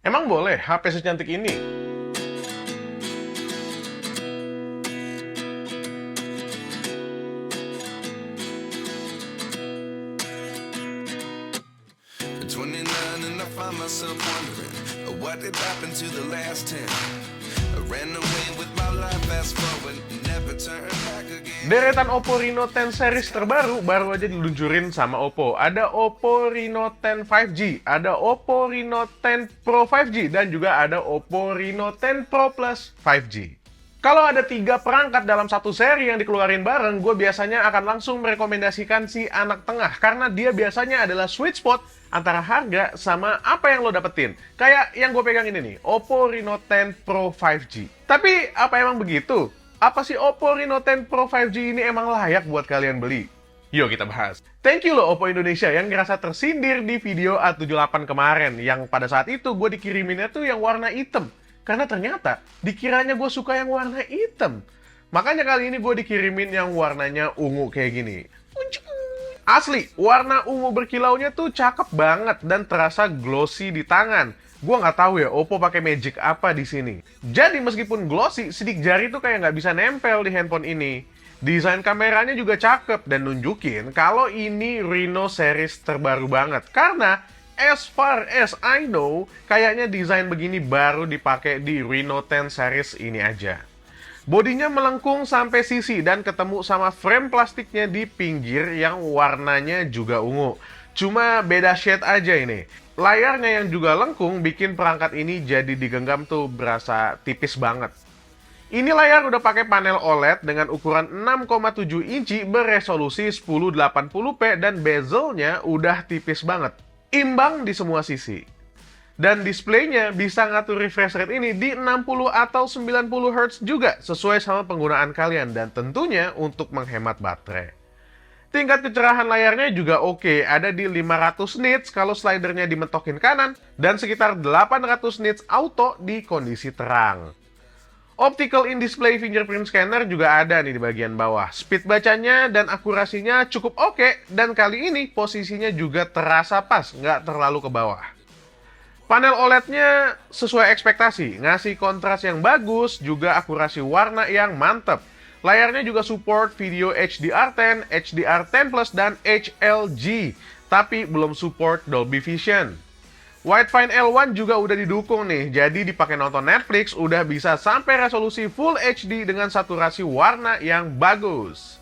Emang boleh HP secantik ini? At 29 and I find myself wondering what did happen to the last 10. I ran away with my life, fast forward, never turn back again. Deretan Oppo Reno 10 series terbaru baru aja diluncurin sama Oppo. Ada Oppo Reno 10 5G, ada Oppo Reno 10 Pro 5G, dan juga ada Oppo Reno 10 Pro Plus 5G. Kalau ada 3 perangkat dalam satu seri yang dikeluarin bareng, gue biasanya akan langsung merekomendasikan si anak tengah, karena dia biasanya adalah sweet spot antara harga sama apa yang lo dapetin. Kayak yang gue pegang ini nih, Oppo Reno 10 Pro 5G. Tapi apa emang begitu? Apa sih Oppo Reno 10 Pro 5G ini emang layak buat kalian beli? Yuk kita bahas. Thank you loh Oppo Indonesia yang ngerasa tersindir di video A78 kemarin, yang pada saat itu gue dikiriminnya tuh yang warna hitam. Karena ternyata dikiranya gue suka yang warna hitam. Makanya kali ini gue dikirimin yang warnanya ungu kayak gini. Asli, warna ungu berkilaunya tuh cakep banget dan terasa glossy di tangan. Gua nggak tahu ya Oppo pakai magic apa di sini. Jadi meskipun glossy, sidik jari tuh kayak nggak bisa nempel di handphone ini. Desain kameranya juga cakep dan nunjukin kalau ini Reno series terbaru banget. Karena as far as I know, kayaknya desain begini baru dipakai di Reno 10 series ini aja. Bodinya melengkung sampai sisi dan ketemu sama frame plastiknya di pinggir yang warnanya juga ungu. Cuma beda shade aja ini. Layarnya yang juga lengkung bikin perangkat ini jadi digenggam tuh berasa tipis banget. Ini layar udah pakai panel OLED dengan ukuran 6,7 inci beresolusi 1080p dan bezelnya udah tipis banget. Imbang di semua sisi. Dan displaynya bisa ngatur refresh rate ini di 60 atau 90 Hz juga, sesuai sama penggunaan kalian dan tentunya untuk menghemat baterai. Tingkat kecerahan layarnya juga oke, ada di 500 nits kalau slidernya dimentokin kanan dan sekitar 800 nits auto di kondisi terang. Optical in-display fingerprint scanner juga ada nih di bagian bawah. Speed bacanya dan akurasinya cukup oke, dan kali ini posisinya juga terasa pas, nggak terlalu ke bawah. Panel OLED-nya sesuai ekspektasi, ngasih kontras yang bagus, juga akurasi warna yang mantep. Layarnya juga support video HDR10, HDR10+, dan HLG, tapi belum support Dolby Vision. Widefine L1 juga udah didukung nih, jadi dipakai nonton Netflix udah bisa sampai resolusi Full HD dengan saturasi warna yang bagus.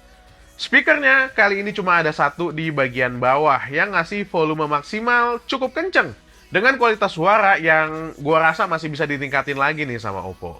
Speakernya kali ini cuma ada satu di bagian bawah yang ngasih volume maksimal cukup kenceng, dengan kualitas suara yang gua rasa masih bisa ditingkatin lagi nih sama Oppo.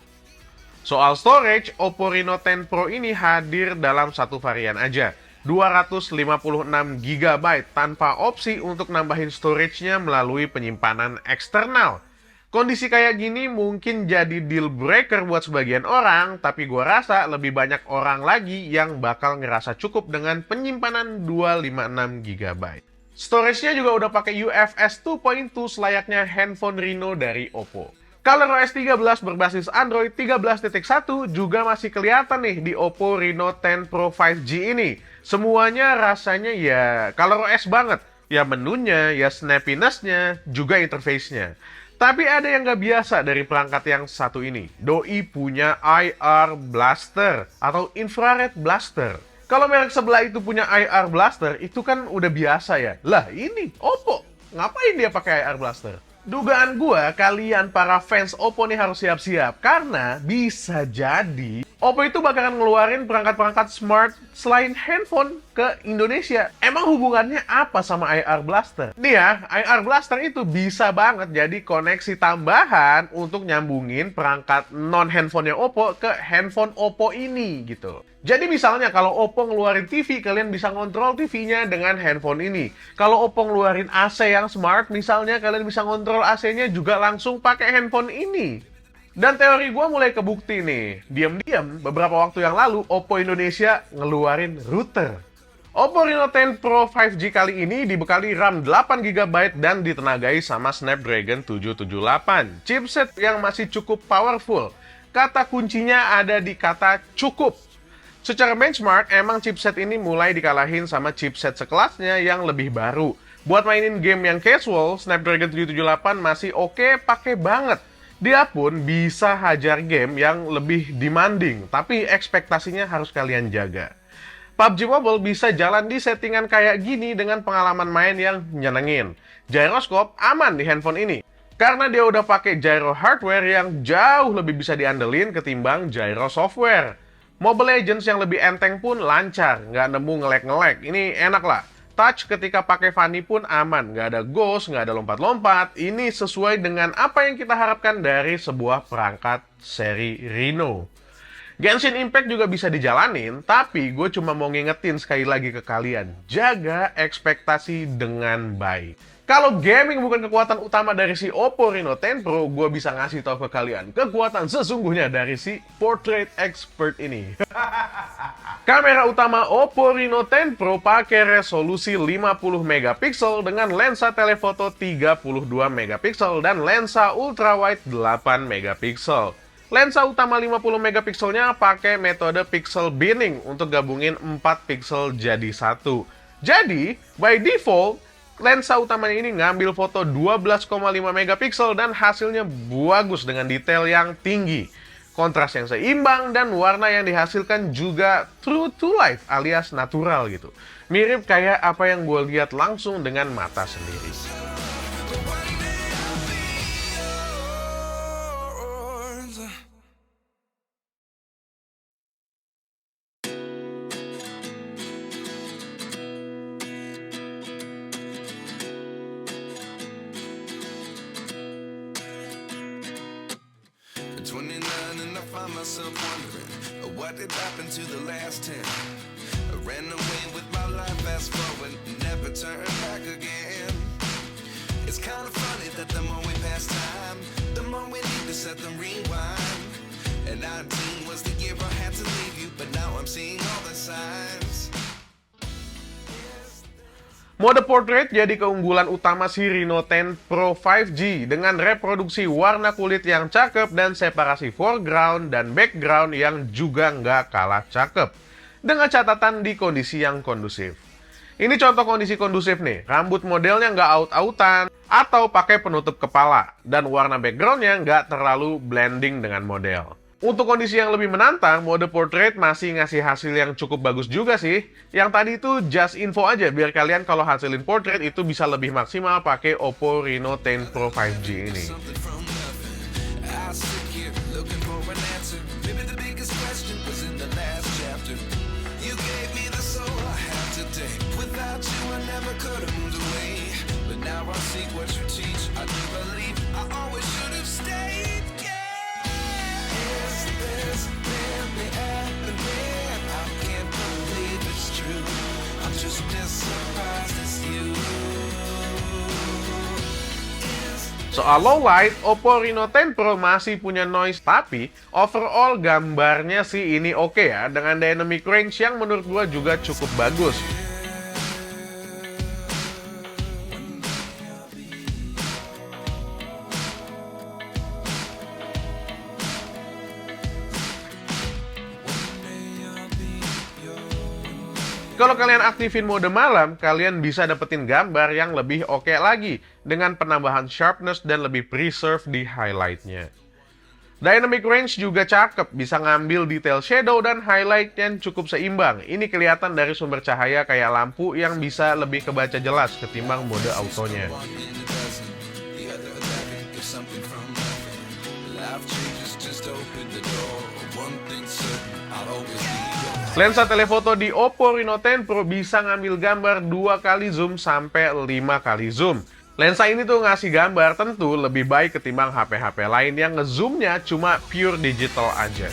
Soal storage, Oppo Reno 10 Pro ini hadir dalam satu varian aja, 256GB tanpa opsi untuk nambahin storage-nya melalui penyimpanan eksternal. Kondisi kayak gini mungkin jadi deal breaker buat sebagian orang, tapi gua rasa lebih banyak orang lagi yang bakal ngerasa cukup dengan penyimpanan 256GB. Storage-nya juga udah pakai UFS 2.2 selayaknya handphone Reno dari Oppo. ColorOS 13 berbasis Android 13.1 juga masih kelihatan nih di Oppo Reno 10 Pro 5G ini. Semuanya rasanya ya ColorOS banget. Ya menunya, ya snappiness-nya, juga interface-nya. Tapi ada yang nggak biasa dari perangkat yang satu ini. Doi punya IR Blaster atau Infrared Blaster. Kalau merek sebelah itu punya IR Blaster, itu kan udah biasa ya. Lah ini, Oppo. Ngapain dia pakai IR Blaster? Dugaan gua, kalian para fans Oppo nih harus siap-siap. Karena bisa jadi Oppo itu bakalan ngeluarin perangkat-perangkat smart selain handphone ke Indonesia. Emang hubungannya apa sama IR Blaster? Nih ya, IR Blaster itu bisa banget jadi koneksi tambahan untuk nyambungin perangkat non-handphonenya Oppo ke handphone Oppo ini gitu. Jadi misalnya kalau Oppo ngeluarin TV, kalian bisa ngontrol TV-nya dengan handphone ini. Kalau Oppo ngeluarin AC yang smart, misalnya kalian bisa ngontrol AC-nya juga langsung pakai handphone ini. Dan teori gue mulai kebukti nih. Diam-diam, beberapa waktu yang lalu, Oppo Indonesia ngeluarin router. Oppo Reno 10 Pro 5G kali ini dibekali RAM 8GB dan ditenagai sama Snapdragon 778. Chipset yang masih cukup powerful. Kata kuncinya ada di kata cukup. Secara benchmark, emang chipset ini mulai dikalahin sama chipset sekelasnya yang lebih baru. Buat mainin game yang casual, Snapdragon 778 masih oke, pakai banget. Dia pun bisa hajar game yang lebih demanding, tapi ekspektasinya harus kalian jaga. PUBG Mobile bisa jalan di settingan kayak gini dengan pengalaman main yang nyenengin. Gyroscope aman di handphone ini, karena dia udah pakai gyro hardware yang jauh lebih bisa diandelin ketimbang gyro software. Mobile Legends yang lebih enteng pun lancar, nggak nemu ngelek-ngelek. Ini enak lah. Touch ketika pakai Funny pun aman, nggak ada ghost, nggak ada lompat-lompat. Ini sesuai dengan apa yang kita harapkan dari sebuah perangkat seri Reno. Genshin Impact juga bisa dijalanin, tapi gue cuma mau ngingetin sekali lagi ke kalian, jaga ekspektasi dengan baik. Kalau gaming bukan kekuatan utama dari si Oppo Reno 10 Pro, gue bisa ngasih tahu ke kalian kekuatan sesungguhnya dari si Portrait Expert ini. Kamera utama Oppo Reno 10 Pro pakai resolusi 50 megapiksel dengan lensa telefoto 32 megapiksel dan lensa ultrawide 8 megapiksel. Lensa utama 50 megapikselnya pakai metode pixel binning untuk gabungin 4 pixel jadi satu. Jadi, by default, lensa utamanya ini ngambil foto 12,5 megapiksel dan hasilnya bagus dengan detail yang tinggi. Kontras yang seimbang dan warna yang dihasilkan juga true to life alias natural gitu. Mirip kayak apa yang gue lihat langsung dengan mata sendiri. At 29 and I find myself wondering what did happen to the last 10. I ran away with my life, fast forward, never turn back again. It's kind of funny that the more we pass time, the more we need to set them rewind. And 19 was the year I had to leave you, but now I'm seeing all the signs. Mode portrait jadi keunggulan utama si Reno 10 Pro 5G dengan reproduksi warna kulit yang cakep dan separasi foreground dan background yang juga nggak kalah cakep. Dengan catatan di kondisi yang kondusif. Ini contoh kondisi kondusif nih, rambut modelnya nggak out-outan atau pakai penutup kepala dan warna backgroundnya nggak terlalu blending dengan model. Untuk kondisi yang lebih menantang, mode portrait masih ngasih hasil yang cukup bagus juga sih. Yang tadi itu just info aja, biar kalian kalau hasilin portrait itu bisa lebih maksimal pakai Oppo Reno 10 Pro 5G ini. Soal low light, Oppo Reno 10 Pro masih punya noise, tapi overall gambarnya sih ini oke ya, dengan dynamic range yang menurut gua juga cukup bagus. Kalau kalian aktifin mode malam, kalian bisa dapetin gambar yang lebih oke lagi dengan penambahan sharpness dan lebih preserve di highlightnya. Dynamic range juga cakep, bisa ngambil detail shadow dan highlight yang cukup seimbang. Ini kelihatan dari sumber cahaya kayak lampu yang bisa lebih kebaca jelas ketimbang mode autonya. Lensa telefoto di Oppo Reno 10 Pro bisa ngambil gambar 2 kali zoom sampai 5 kali zoom. Lensa ini tuh ngasih gambar tentu lebih baik ketimbang HP-HP lain yang ngezoomnya cuma pure digital aja.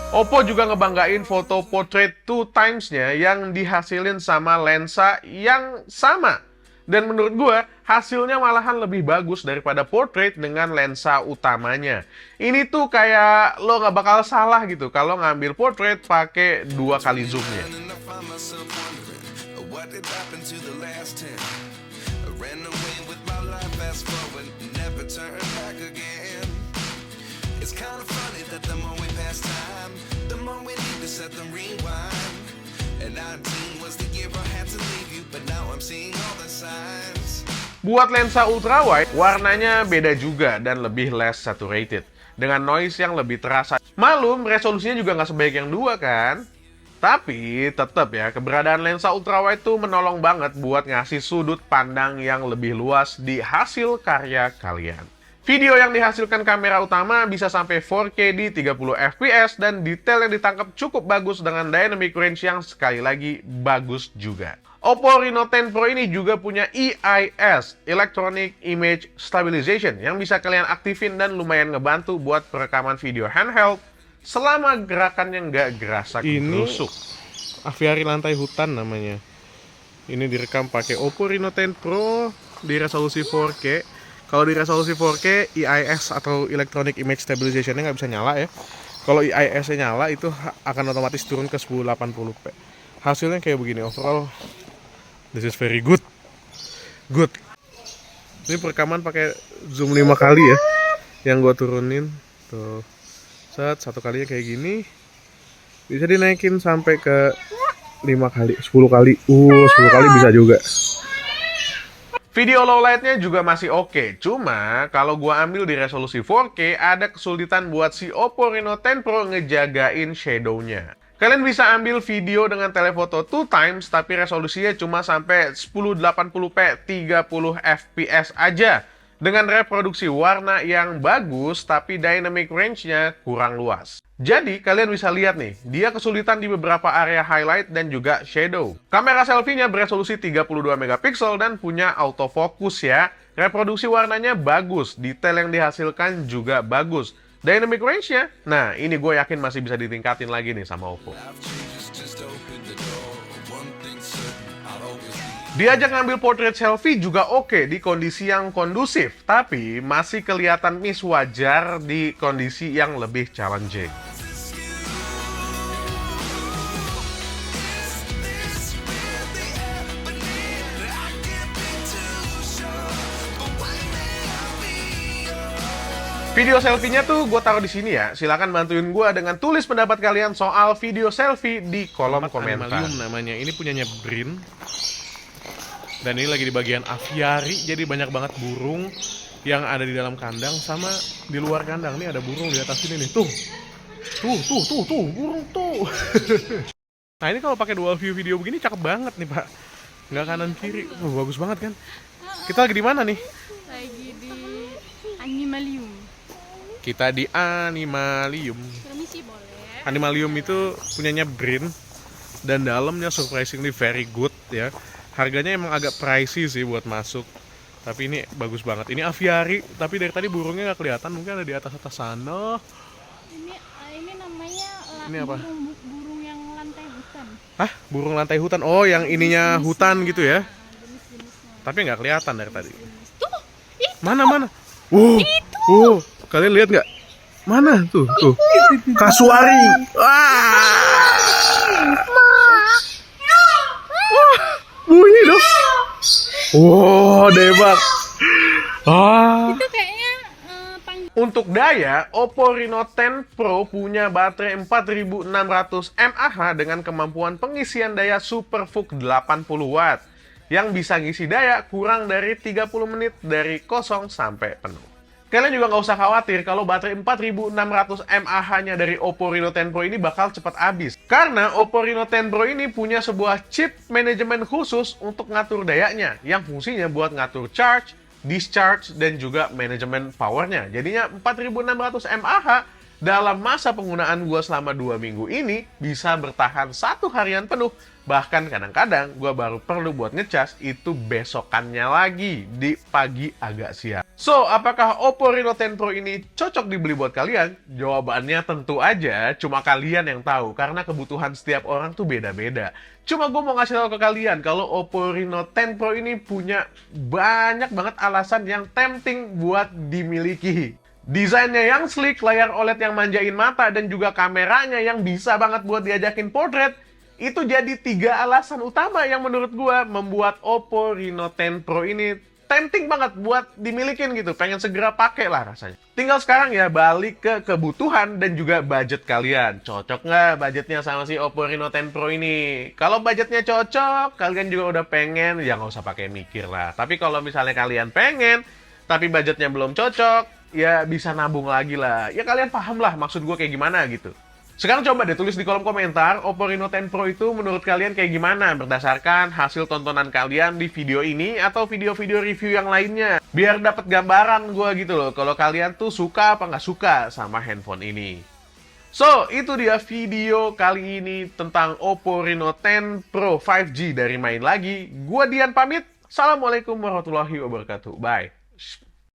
Oppo juga ngebanggain foto portrait 2 times-nya yang dihasilin sama lensa yang sama. Dan menurut gue, hasilnya malahan lebih bagus daripada portrait dengan lensa utamanya. Ini tuh kayak lo nggak bakal salah gitu kalau ngambil portrait pakai 2 kali zoomnya. And I find myself wondering, what did happen to the last 10? I ran away with my life, fast forward, never turn back again. It's kind of funny that the more we pass time, the more we need to set them rewind. And 19 was the year I had to leave you, but now I'm seeing all the signs. Buat lensa ultrawide, warnanya beda juga dan lebih less saturated, dengan noise yang lebih terasa. Malum, resolusinya juga nggak sebaik yang 2 kan? Tapi tetap ya, keberadaan lensa ultrawide tuh menolong banget buat ngasih sudut pandang yang lebih luas di hasil karya kalian. Video yang dihasilkan kamera utama bisa sampai 4K di 30 fps dan detail yang ditangkap cukup bagus dengan dynamic range yang sekali lagi bagus juga. Oppo Reno 10 Pro ini juga punya EIS, Electronic Image Stabilization, yang bisa kalian aktifin dan lumayan ngebantu buat perekaman video handheld selama gerakannya nggak gerasa kerusuk. Aviari lantai hutan namanya. Ini direkam pakai Oppo Reno 10 Pro di resolusi 4K. Kalau di resolusi 4K, EIS atau Electronic Image Stabilization-nya nggak bisa nyala ya. Kalau EIS-nya nyala, itu akan otomatis turun ke 1080p. Hasilnya kayak begini, overall, this is very good. Good. Ini perekaman pakai zoom 5 kali ya, yang gue turunin. Tuh, satu kalinya kayak gini. Bisa dinaikin sampai ke 5 kali, 10 kali. 10 kali bisa juga. Video low light-nya juga masih oke, cuma kalau gua ambil di resolusi 4K, ada kesulitan buat si Oppo Reno 10 Pro ngejagain shadow-nya. Kalian bisa ambil video dengan telefoto 2x, tapi resolusinya cuma sampai 1080p 30 fps aja. Dengan reproduksi warna yang bagus, tapi dynamic range-nya kurang luas. Jadi, kalian bisa lihat nih, dia kesulitan di beberapa area highlight dan juga shadow. Kamera selfie-nya beresolusi 32 megapiksel dan punya autofocus ya. Reproduksi warnanya bagus, detail yang dihasilkan juga bagus. Dynamic range-nya, nah ini gue yakin masih bisa ditingkatin lagi nih sama Oppo. Diajak ngambil portrait selfie juga oke di kondisi yang kondusif, tapi masih kelihatan miss wajar di kondisi yang lebih challenging. Video selfie-nya tuh gue taruh di sini ya. Silakan bantuin gue dengan tulis pendapat kalian soal video selfie di kolom komentar. Animalium namanya, ini punyanya Brin. Dan ini lagi di bagian aviari, jadi banyak banget burung yang ada di dalam kandang sama di luar kandang. Nih ada burung di atas sini nih, tuh, burung tuh. Nah ini kalau pakai dual view video begini cakep banget nih pak, nggak kanan kiri, bagus banget kan. Kita lagi di mana nih? Lagi di Animalium. Kita di Animalium. Permisi boleh? Animalium itu punyanya Brin dan dalamnya surprisingly very good ya. Harganya emang agak pricey sih buat masuk, tapi ini bagus banget. Ini aviari, tapi dari tadi burungnya nggak kelihatan, mungkin ada di atas sana. Ini namanya Ini apa? burung yang lantai hutan. Hah? Burung lantai hutan? Oh, yang ininya hutan gitu ya? Jenis-jenisnya. Tapi nggak kelihatan dari tadi. Tuh, itu. Mana? Kalian lihat nggak? Mana tuh? Kasuari. Bunyi dong. Wow, debak. Itu kayaknya Untuk daya, Oppo Reno 10 Pro punya baterai 4600 mAh dengan kemampuan pengisian daya SuperVOOC 80 Watt yang bisa ngisi daya kurang dari 30 menit dari kosong sampai penuh. Kalian juga nggak usah khawatir kalau baterai 4600 mAh-nya dari Oppo Reno 10 Pro ini bakal cepat habis. Karena Oppo Reno 10 Pro ini punya sebuah chip manajemen khusus untuk ngatur dayanya, yang fungsinya buat ngatur charge, discharge, dan juga manajemen powernya. Jadinya 4600 mAh dalam masa penggunaan gue selama 2 minggu ini bisa bertahan 1 harian penuh. Bahkan kadang-kadang gue baru perlu buat ngecas itu besokannya lagi di pagi agak siang. So, apakah Oppo Reno 10 Pro ini cocok dibeli buat kalian? Jawabannya tentu aja cuma kalian yang tahu karena kebutuhan setiap orang tuh beda-beda. Cuma gue mau ngasih tahu ke kalian kalau Oppo Reno 10 Pro ini punya banyak banget alasan yang tempting buat dimiliki. Desainnya yang sleek, layar OLED yang manjain mata, dan juga kameranya yang bisa banget buat diajakin portrait. Itu jadi 3 alasan utama yang menurut gua membuat Oppo Reno 10 Pro ini tempting banget buat dimilikin gitu. Pengen segera pakai lah rasanya. Tinggal sekarang ya balik ke kebutuhan dan juga budget kalian. Cocok nggak budgetnya sama si Oppo Reno 10 Pro ini? Kalau budgetnya cocok, kalian juga udah pengen, ya nggak usah pakai mikir lah. Tapi kalau misalnya kalian pengen, tapi budgetnya belum cocok, ya bisa nabung lagi lah. Ya kalian paham lah maksud gue kayak gimana gitu. Sekarang coba deh tulis di kolom komentar, Oppo Reno 10 Pro itu menurut kalian kayak gimana berdasarkan hasil tontonan kalian di video ini atau video-video review yang lainnya. Biar dapat gambaran gue gitu loh, kalau kalian tuh suka apa nggak suka sama handphone ini. So, itu dia video kali ini tentang Oppo Reno 10 Pro 5G dari Main Lagi. Gua Dian pamit. Assalamualaikum warahmatullahi wabarakatuh. Bye.